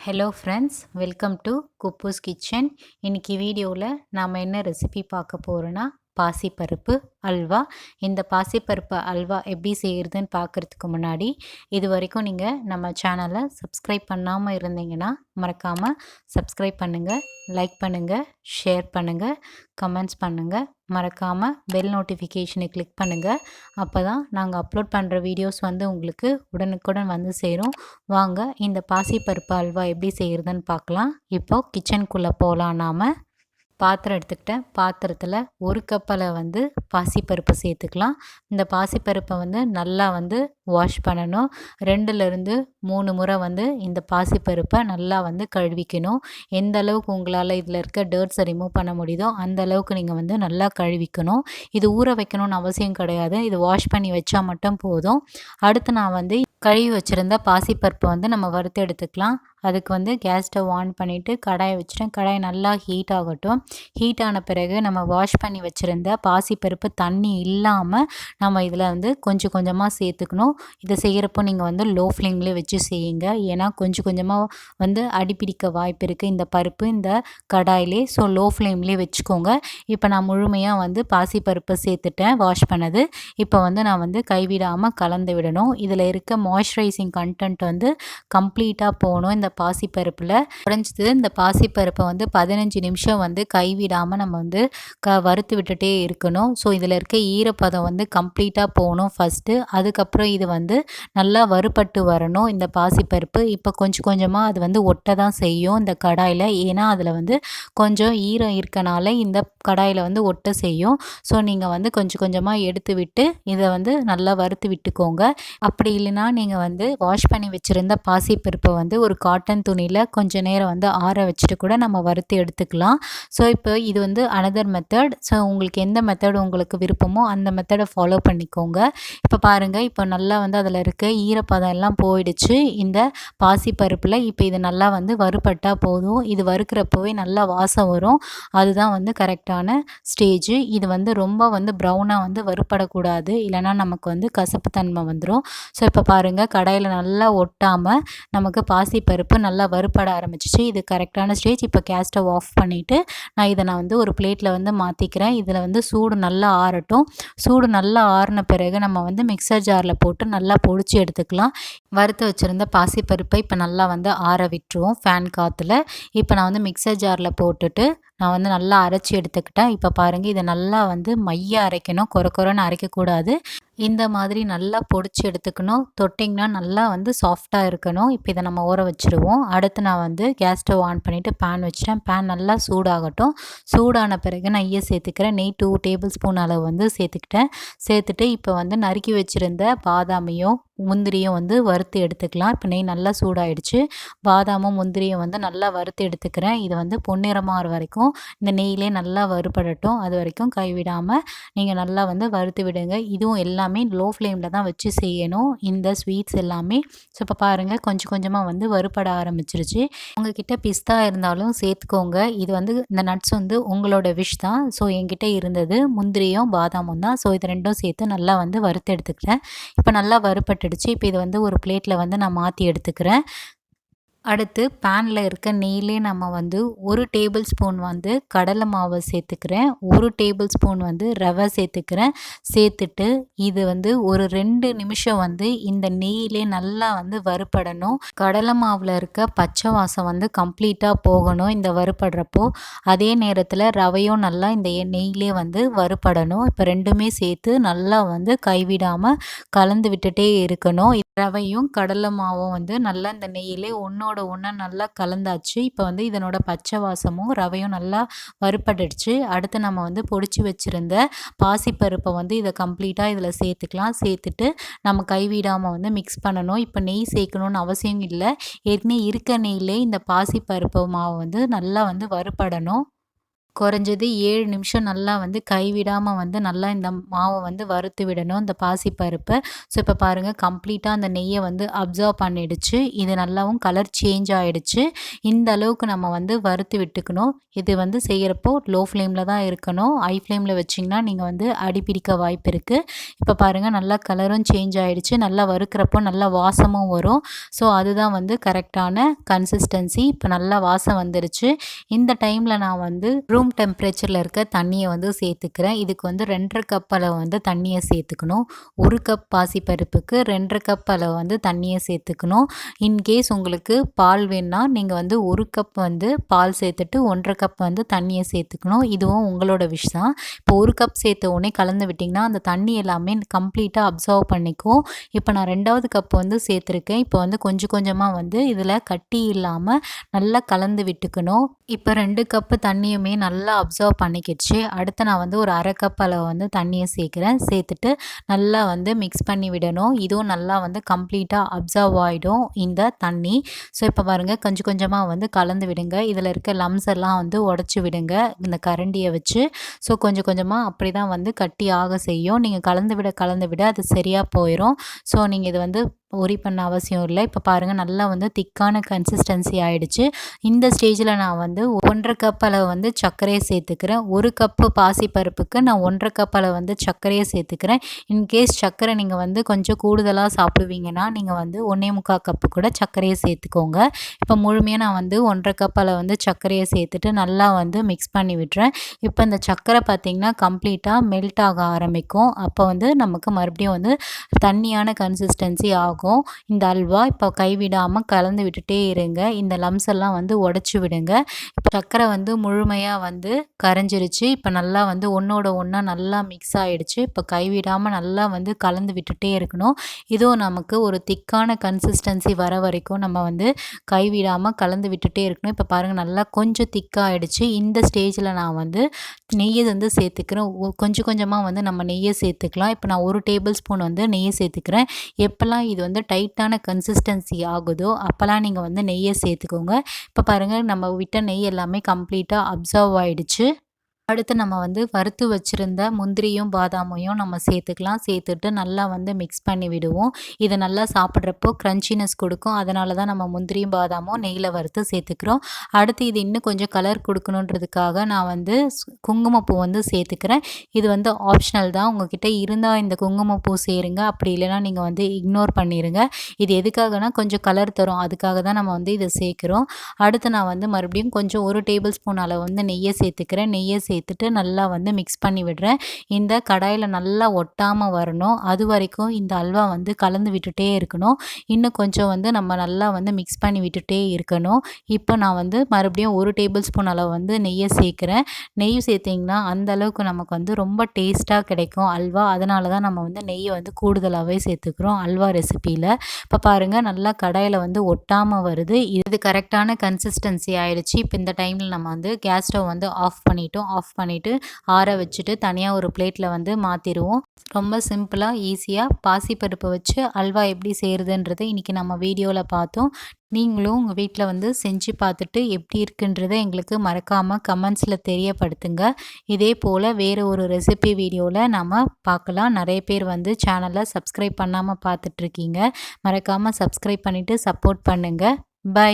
Hello friends, welcome to kuboos kitchen. இன்றைக்கி வீடியோவில் நாம் என்ன ரெசிபி பார்க்க போகிறோன்னா பாசிப்பருப்பு அல்வா. இந்த பாசிப்பருப்பு அல்வா எப்படி செய்கிறதுன்னு பார்க்குறதுக்கு முன்னாடி இது வரைக்கும் நீங்கள் நம்ம சேனலை சப்ஸ்கிரைப் பண்ணாமல் இருந்தீங்கன்னா மறக்காமல் சப்ஸ்கிரைப் பண்ணுங்கள், லைக் பண்ணுங்கள், ஷேர் பண்ணுங்கள், கமெண்ட்ஸ் பண்ணுங்கள். மறக்காமல் பெல் நோட்டிஃபிகேஷனை கிளிக் பண்ணுங்கள். அப்போ தான் நாங்கள் அப்லோட் பண்ணுற வீடியோஸ் உங்களுக்கு உடனுக்குடன் வந்து சேரும். வாங்க இந்த பாசிப்பருப்பு அல்வா எப்படி செய்கிறதுன்னு பார்க்கலாம். இப்போது கிச்சனுக்குள்ளே போகலாம். நாம் பாத்திரம் எடுத்துக்கிட்டேன். பாத்திரத்தில் ஒரு கப்பில் பாசிப்பருப்பு சேர்த்துக்கலாம். இந்த பாசிப்பருப்பை நல்லா வாஷ் பண்ணணும். 2லேருந்து 3 முறை இந்த பாசிப்பருப்பை நல்லா கழுவிக்கணும். எந்த அளவுக்கு உங்களால் இதில் இருக்க டர்ட்ஸை ரிமூவ் பண்ண முடியுதோ அந்த அளவுக்கு நீங்கள் நல்லா கழுவிக்கணும். இது ஊற வைக்கணும்னு அவசியம் கிடையாது. இது வாஷ் பண்ணி வச்சா மட்டும் போதும். அடுத்து நான் கழுவி வச்சுருந்த பாசிப்பருப்பை நம்ம வறுத்து எடுத்துக்கலாம். அதுக்கு கேஸ் ஸ்டவ் ஆன் பண்ணிவிட்டு கடாயை வச்சுட்டேன். கடாய் நல்லா ஹீட் ஆகட்டும். ஹீட் ஆன பிறகு நம்ம வாஷ் பண்ணி வச்சுருந்த பாசிப்பருப்பு தண்ணி இல்லாமல் நம்ம இதில் கொஞ்சம் கொஞ்சமாக சேர்த்துக்கணும். இதை செய்கிறப்போ நீங்கள் லோ ஃப்ளேம்லேயே வச்சு செய்யுங்க. ஏன்னா கொஞ்சம் கொஞ்சமாக அடிப்பிடிக்க வாய்ப்பு இருக்குது இந்த பருப்பு இந்த கடாயிலே. ஸோ லோ ஃப்ளேம்லேயே வச்சுக்கோங்க. இப்போ நான் முழுமையாக பாசிப்பருப்பு சேர்த்துட்டேன் வாஷ் பண்ணது. இப்போ நான் கைவிடாமல் கலந்து விடணும். இதில் இருக்க மாய்ஸ்சரைசிங் கண்டென்ட் கம்ப்ளீட்டாக போகணும் இந்த பாசிப்பருப்பில். குறைஞ்சது இந்த பாசிப்பருப்பை 15 நிமிஷம் கைவிடாமல் நம்ம வறுத்து விட்டுட்டே இருக்கணும். ஸோ இதில் இருக்க ஈரப்பதம் கம்ப்ளீட்டாக போகணும் ஃபஸ்ட்டு. அதுக்கப்புறம் இது நல்லா வறுபட்டு வரணும் இந்த பாசிப்பருப்பு. இப்போ கொஞ்சம் கொஞ்சமாக அது ஒட்ட தான் செய்யும் இந்த கடாயில். ஏன்னா அதில் கொஞ்சம் ஈரம் இருக்கனால இந்த கடாயில் ஒட்ட செய்யும். ஸோ நீங்கள் கொஞ்சம் கொஞ்சமாக எடுத்து விட்டு இதை நல்லா வறுத்து விட்டுக்கோங்க. அப்படி இல்லைனா நீங்கள் வாஷ் பண்ணி வச்சுருந்த பாசிப்பருப்பை ஒரு காட்டன் துணியில் கொஞ்சம் நேரம் ஆற வச்சுட்டு கூட நம்ம வறுத்து எடுத்துக்கலாம். ஸோ இப்போ இது அனதர் மெத்தட். ஸோ உங்களுக்கு எந்த மெத்தட் உங்களுக்கு விருப்பமோ அந்த மெத்தடை ஃபாலோ பண்ணிக்கோங்க. இப்போ பாருங்கள், இப்போ நல்லா அதில் இருக்க ஈரப்பதம் எல்லாம் போயிடுச்சு இந்த பாசிப்பருப்பில். இப்போ இது நல்லா வறுபட்டால் போதும். இது வறுக்கிறப்போவே நல்லா வாசம் வரும். அதுதான் கரெக்டான ஸ்டேஜ். இது ரொம்ப ப்ரௌனாக வறுபடக்கூடாது, இல்லைனா நமக்கு கசப்பு தன்மை வந்துடும். ஸோ இப்போ பாருங்கள், கடாயில் நல்லா ஒட்டாமல் நமக்கு பாசிப்பருப்பு நல்லா வறுபட ஆரம்பிச்சிச்சு. இது கரெக்டான ஸ்டேஜ். இப்போ கேஸ் ஸ்டவ் ஆஃப் பண்ணிவிட்டு இதை நான் ஒரு பிளேட்டில் மாற்றிக்கிறேன். இதில் சூடு நல்லா ஆறட்டும். சூடு நல்லா ஆறின பிறகு நம்ம மிக்சர் ஜாரில் போட்டு நல்லா பொடிச்சு எடுத்துக்கலாம். வறுத்து வச்சுருந்த பாசிப்பருப்பை இப்போ நல்லா ஆற விட்டுருவோம் ஃபேன் காற்றுல. இப்போ நான் மிக்சர் ஜாரில் போட்டுட்டு நான் நல்லா அரைச்சி எடுத்துக்கிட்டேன். இப்போ பாருங்கள், இதை நல்லா மைய அரைக்கணும். கொரன்னு அரைக்கக்கூடாது. இந்த மாதிரி நல்லா பொடிச்சு எடுத்துக்கணும். தொட்டிங்கன்னா நல்லா சாஃப்டாக இருக்கணும். இப்போ இதை நம்ம ஊற வச்சுருவோம். அடுத்து நான் கேஸ் ஸ்டவ் ஆன் பண்ணிவிட்டு பேன் வச்சுட்டேன். பேன் நல்லா சூடாகட்டும். சூடான பிறகு நான் நெய்யை சேர்த்துக்கிறேன். நெய் 2 டேபிள் ஸ்பூன் அளவு சேர்த்துக்கிட்டேன். சேர்த்துட்டு இப்போ நறுக்கி வச்சுருந்த பாதாமையும் முந்திரியும் வறுத்து எடுத்துக்கலாம். இப்போ நெய் நல்லா சூடாயிடுச்சு. பாதாமும் முந்திரியும் நல்லா வறுத்து எடுத்துக்கிறேன். இது பொன்னிறமாகிற வரைக்கும் இந்த நெய்யிலே நல்லா வறுபடட்டும். அது வரைக்கும் கைவிடாமல் நீங்கள் நல்லா வறுத்து விடுங்க. இதுவும் எல்லாமே லோ ஃப்ளேமில் தான் வச்சு செய்யணும் இந்த ஸ்வீட்ஸ் எல்லாமே. ஸோ இப்போ பாருங்கள், கொஞ்சம் கொஞ்சமாக வறுபட ஆரம்பிச்சிருச்சு. உங்ககிட்ட பிஸ்தா இருந்தாலும் சேர்த்துக்கோங்க. இது இந்த நட்ஸ் உங்களோட விஷ் தான். ஸோ என்கிட்ட இருந்தது முந்திரியும் பாதாமும் தான். ஸோ இது ரெண்டும் சேர்த்து நல்லா வறுத்து எடுத்துக்கிறேன். இப்போ நல்லா வறுபட்டுடுச்சு. இப்போ இது ஒரு பிளேட்டில் நான் மாற்றி எடுத்துக்கிறேன். அடுத்து பேனில் இருக்க நெய்யிலே நம்ம 1 டேபிள் ஸ்பூன் கடலை மாவை சேர்த்துக்கிறேன். 1 டேபிள் ஸ்பூன் ரவை சேர்த்துக்கிறேன். சேர்த்துட்டு இது ஒரு 2 நிமிஷம் இந்த நெய்யிலே நல்லா வறுபடணும். கடலை மாவில் இருக்க பச்சை வாசம் கம்ப்ளீட்டாக போகணும் இந்த வறுபடுறப்போ. அதே நேரத்தில் ரவையும் நல்லா இந்த நெய்யிலே வறுபடணும். இப்போ ரெண்டுமே சேர்த்து நல்லா கைவிடாமல் கலந்து விட்டுட்டே இருக்கணும். ரவையும் கடலை மாவும் நல்லா இந்த நெய்யிலே ஒன்றோட ஒன்றா நல்லா கலந்தாச்சு. இப்போ இதனோட பச்சை வாசமும் ரவையும் நல்லா வறுபட்டுடுச்சு. அடுத்து நம்ம பொடிச்சு வச்சுருந்த பாசிப்பருப்பை இதை கம்ப்ளீட்டாக இதில் சேர்த்துக்கலாம். சேர்த்துட்டு நம்ம கைவிடாமல் மிக்ஸ் பண்ணணும். இப்போ நெய் சேர்க்கணுன்னு அவசியம் இல்லை. ஏற்கனவே இருக்க நெய்யிலே இந்த பாசிப்பருப்பு மாவு நல்லா வறுபடணும். குறைஞ்சது 7 நிமிஷம் நல்லா வந்து கைவிடாமல் வந்து நல்லா இந்த மாவை வந்து வறுத்து விடணும் இந்த பாசிப்பருப்பை. ஸோ இப்போ பாருங்கள் கம்ப்ளீட்டாக அந்த நெய்யை வந்து அப்சர்வ் பண்ணிடுச்சு. இது நல்லாவும் கலர் சேஞ்ச் ஆகிடுச்சு. இந்த அளவுக்கு நம்ம வந்து வறுத்து விட்டுக்கணும். இது வந்து செய்கிறப்போ லோ ஃப்ளேமில் தான் இருக்கணும். ஹை ஃப்ளேமில் வச்சிங்கன்னா நீங்கள் வந்து அடிப்பிடிக்க வாய்ப்பு இருக்குது. இப்போ பாருங்கள் நல்லா கலரும் சேஞ்ச் ஆகிடுச்சு. நல்லா வறுக்கிறப்போ நல்லா வாசமும் வரும். ஸோ அதுதான் வந்து கரெக்டான கன்சிஸ்டன்சி. இப்போ நல்லா வாசம் வந்துருச்சு. இந்த டைமில் நான் வந்து ரூம் டெம்பரேச்சரில் இருக்க தண்ணியை வந்து சேர்த்துக்கிறேன். இதுக்கு வந்து 2.5 கப் அளவு வந்து தண்ணியை சேர்த்துக்கணும். 1 கப் பாசிப்பருப்புக்கு 2.5 கப் அளவு வந்து தண்ணியை சேர்த்துக்கணும். இன்கேஸ் உங்களுக்கு பால் வேணுன்னா நீங்கள் வந்து 1 கப் வந்து பால் சேர்த்துட்டு 1.5 கப் வந்து தண்ணியை சேர்த்துக்கணும். இதுவும் உங்களோட விஷ் தான். இப்போ 1 கப் சேர்த்த உடனே கலந்து விட்டிங்கன்னா அந்த தண்ணி எல்லாமே கம்ப்ளீட்டாக அப்சர்வ் பண்ணிக்கும். இப்போ நான் 2வது கப் வந்து சேர்த்துருக்கேன். இப்போ வந்து கொஞ்சம் கொஞ்சமாக வந்து இதில் கட்டி இல்லாமல் நல்லா கலந்து விட்டுக்கணும். இப்போ 2 கப்பு தண்ணியுமே நல்லா அப்சர்வ் பண்ணிக்கிடுச்சு. அடுத்து நான் வந்து ஒரு 1/2 கப் அளவு வந்து தண்ணியை சேர்க்குறேன். சேர்த்துட்டு நல்லா வந்து மிக்ஸ் பண்ணி விடணும். இதுவும் நல்லா வந்து கம்ப்ளீட்டாக அப்சர்வ் ஆகிடும் இந்த தண்ணி. ஸோ இப்போ பாருங்கள் கொஞ்சம் கொஞ்சமாக வந்து கலந்து விடுங்க. இதில் இருக்க லம்ஸ் எல்லாம் வந்து உடச்சி விடுங்க இந்த கரண்டியை வச்சு. ஸோ கொஞ்சம் கொஞ்சமாக அப்படி தான் வந்து கட்டி ஆக செய்யும். நீங்கள் கலந்து விட அது சரியாக போயிடும். ஸோ நீங்கள் இது வந்து ஒரி பண்ண அவசியம் இல்லை. இப்போ பாருங்கள் நல்லா வந்து திக்கான கன்சிஸ்டன்சி ஆகிடுச்சு. இந்த ஸ்டேஜில் நான் வந்து 1.5 கப் அளவு வந்து சர்க்கரையை சேர்த்துக்கிறேன். 1 கப்பு பாசிப்பருப்புக்கு நான் 1.5 கப் அளவு வந்து சர்க்கரையை சேர்த்துக்கிறேன். இன்கேஸ் சர்க்கரை நீங்கள் வந்து கொஞ்சம் கூடுதலாக சாப்பிடுவீங்கன்னா நீங்கள் வந்து 1.25 கப்பு கூட சர்க்கரையை சேர்த்துக்கோங்க. இப்போ முழுமையாக நான் வந்து 1.5 கப் அளவு வந்து சர்க்கரையை சேர்த்துட்டு நல்லா வந்து மிக்ஸ் பண்ணி விட்டுறேன். இப்போ இந்த சர்க்கரை பார்த்திங்கன்னா கம்ப்ளீட்டாக மெல்ட் ஆக ஆரம்பிக்கும். அப்போ வந்து நமக்கு மறுபடியும் வந்து தண்ணியான கன்சிஸ்டன்சி ஆகும் இந்த அல்வா. இப்போ கைவிடாமல் கலந்து விட்டுட்டே இருங்க. இந்த லம்ஸ் எல்லாம் வந்து உடச்சி விடுங்க. இப்போ சர்க்கரை வந்து முழுமையாக வந்து கரைஞ்சிருச்சு. இப்போ நல்லா வந்து ஒன்றோட ஒன்றா நல்லா மிக்ஸ் ஆகிடுச்சு. இப்போ கைவிடாமல் நல்லா வந்து கலந்து விட்டுட்டே இருக்கணும். இதுவும் நமக்கு ஒரு திக்கான கன்சிஸ்டன்சி வர வரைக்கும் நம்ம வந்து கைவிடாமல் கலந்து விட்டுட்டே இருக்கணும். இப்போ பாருங்கள் நல்லா கொஞ்சம் திக்காகிடுச்சு. இந்த ஸ்டேஜில் நான் வந்து நெய்யை வந்து சேர்த்துக்கிறேன். கொஞ்சம் கொஞ்சமாக வந்து நம்ம நெய்யை சேர்த்துக்கலாம். இப்போ நான் 1 டேபிள் ஸ்பூன் வந்து நெய்யை சேர்த்துக்கிறேன். எப்போல்லாம் இது வந்து டைட்டான கன்சிஸ்டன்சி ஆகுதோ அப்போல்லாம் நீங்கள் வந்து நெய்யை சேர்த்துக்கோங்க. இப்போ பாருங்கள் நம்ம விட்ட நெய் எல்லாமே கம்ப்ளீட்டாக அப்சர்வ் ஆகிடுச்சு. அடுத்து நம்ம வந்து வறுத்து வச்சுருந்த முந்திரியும் பாதாமையும் நம்ம சேர்த்துக்கலாம். சேர்த்துட்டு நல்லா வந்து மிக்ஸ் பண்ணி விடுவோம். இதை நல்லா சாப்பிட்றப்போ க்ரன்ச்சினஸ் கொடுக்கும். அதனால தான் நம்ம முந்திரியும் பாதாமும் நெய்யில் வறுத்து சேர்த்துக்கிறோம். அடுத்து இது இன்னும் கொஞ்சம் கலர் கொடுக்கணுன்றதுக்காக நான் வந்து குங்குமப்பூ வந்து சேர்த்துக்கிறேன். இது வந்து ஆப்ஷனல் தான். உங்ககிட்ட இருந்தால் இந்த குங்குமப்பூ சேருங்க. அப்படி இல்லைனா நீங்கள் வந்து இக்னோர் பண்ணிடுங்க. இது எதுக்காகனா கொஞ்சம் கலர் தரும். அதுக்காக தான் நம்ம வந்து இதை சேர்க்குறோம். அடுத்து நான் வந்து மறுபடியும் கொஞ்சம் 1 டேபிள் ஸ்பூன் அளவு வந்து நெய்யை சேர்த்துக்கிறேன். நெய்யை சேர்த்துட்டு நல்லா வந்து மிக்ஸ் பண்ணி விடுறேன். இந்த கடாயில் நல்லா ஒட்டாமல் வரணும். அது வரைக்கும் இந்த அல்வா வந்து கலந்து விட்டுட்டே இருக்கணும். இன்னும் கொஞ்சம் வந்து நம்ம நல்லா வந்து மிக்ஸ் பண்ணி விட்டுட்டே இருக்கணும். இப்போ நான் வந்து மறுபடியும் 1 டேபிள் ஸ்பூன் அளவு வந்து நெய்யை சேர்க்குறேன். நெய் சேர்த்திங்கன்னா அந்த அளவுக்கு நமக்கு வந்து ரொம்ப டேஸ்ட்டாக கிடைக்கும் அல்வா. அதனால தான் நம்ம வந்து நெய்யை வந்து கூடுதலாகவே சேர்த்துக்கிறோம் அல்வா ரெசிப்பியில். இப்போ பாருங்கள் நல்லா கடாயில் வந்து ஒட்டாமல் வருது. இது கரெக்டான கன்சிஸ்டன்சி ஆகிடுச்சு. இப்போ இந்த டைமில் நம்ம வந்து கேஸ் ஸ்டவ் வந்து ஆஃப் பண்ணிவிட்டு ஆற வச்சுட்டு தனியாக ஒரு பிளேட்டில் வந்து மாற்றிடுவோம். ரொம்ப சிம்பிளாக ஈஸியாக பாசிப்பருப்பை வச்சு அல்வா எப்படி செய்கிறதுன்றதை இன்றைக்கி நம்ம வீடியோவில் பார்த்தோம். நீங்களும் உங்கள் வீட்டில் வந்து செஞ்சு பார்த்துட்டு எப்படி இருக்குன்றதை எங்களுக்கு மறக்காமல் கமெண்ட்ஸில் தெரியப்படுத்துங்க. இதே போல் வேறு ஒரு ரெசிபி வீடியோவில் நம்ம பார்க்கலாம். நிறைய பேர் வந்து சேனலை சப்ஸ்கிரைப் பண்ணாமல் பார்த்துட்ருக்கீங்க. மறக்காமல் சப்ஸ்கிரைப் பண்ணிவிட்டு சப்போர்ட் பண்ணுங்கள். பை.